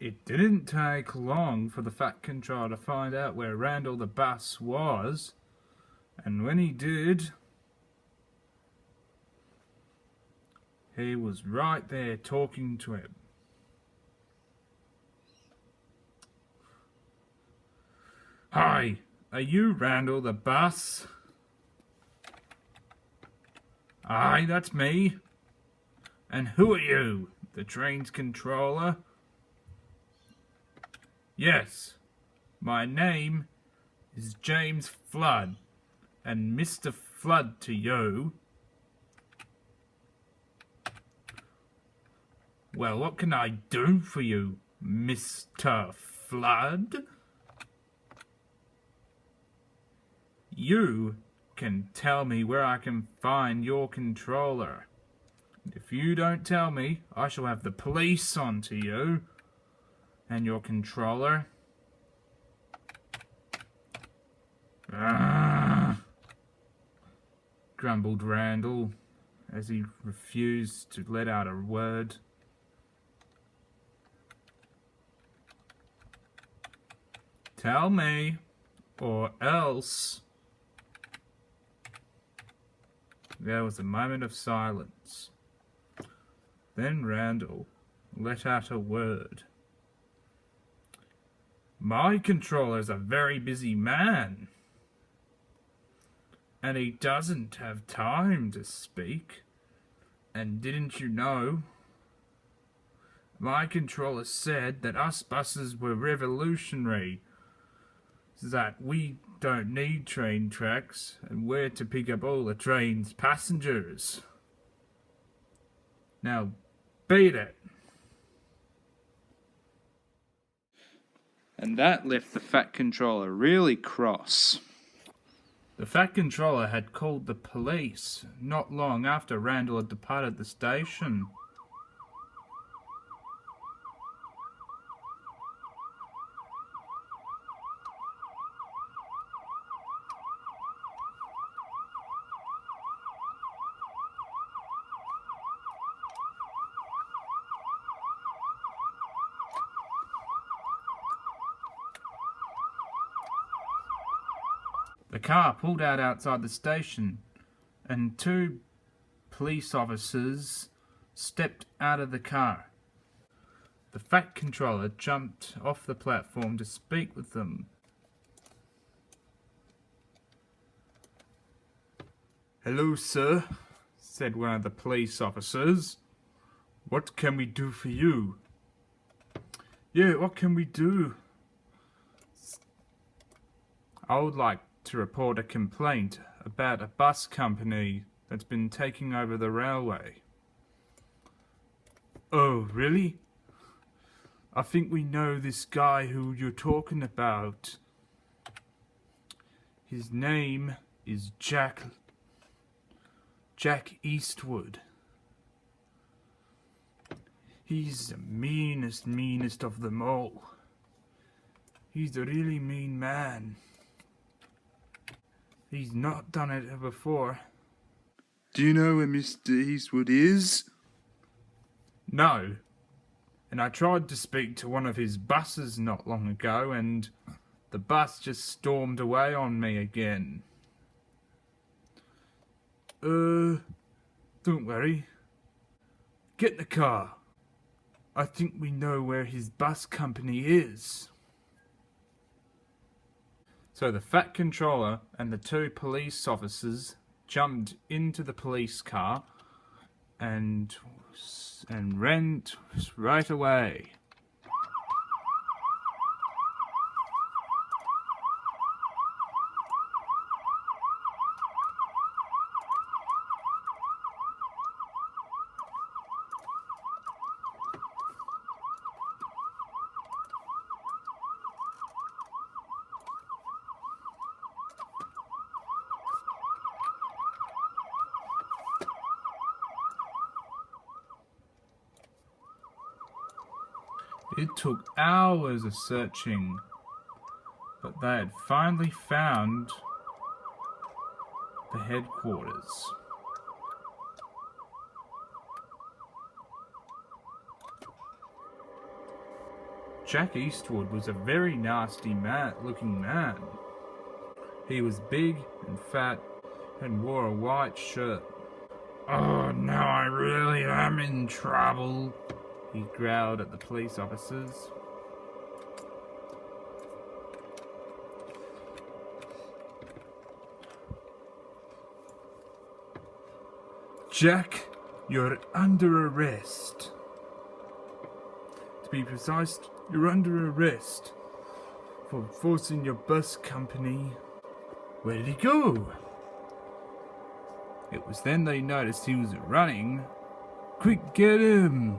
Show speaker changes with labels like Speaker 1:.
Speaker 1: It didn't take long for the Fat Controller to find out where Randall the bus was, and when he did, he was right there talking to him. Hi, are you Randall the bus? Aye, that's me. And who are you? The Trainz controller? Yes, my name is James Flood, and Mr. Flood to you. Well, what can I do for you, Mr. Flood? You can tell me where I can find your controller. If you don't tell me, I shall have the police onto you and your controller. Grumbled Randall as he refused to let out a word. Tell me, or else. There was a moment of silence. Then Randall let out a word. My controller's a very busy man, and he doesn't have time to speak. And didn't you know? My controller said that us buses were revolutionary, that we don't need train tracks, and we're to pick up all the train's passengers. Now, beat it. And that left the Fat Controller really cross. The Fat Controller had called the police not long after Randall had departed the station. The car pulled out outside the station, and two police officers stepped out of the car. The Fat Controller jumped off the platform to speak with them. "Hello, sir," said one of the police officers. "What can we do for you?" "Yeah, what can we do?" "I would like to report a complaint about a bus company that's been taking over the railway." "Oh, really? I think we know this guy who you're talking about. His name is Jack Eastwood. He's the meanest of them all. He's a really mean man. He's not done it before." "Do you know where Mr. Eastwood is?" "No. And I tried to speak to one of his buses not long ago, and the bus just stormed away on me again." Don't worry. Get in the car. I think we know where his bus company is." So the Fat Controller and the two police officers jumped into the police car and ran right away. It took hours of searching, but they had finally found the headquarters. Jack Eastwood was a very nasty looking man. He was big and fat and wore a white shirt. "Oh, now I really am in trouble," he growled at the police officers. "Jack, you're under arrest. To be precise, you're under arrest for forcing your bus company." "Where did he go?" It was then they noticed he was running. "Quick, get him!"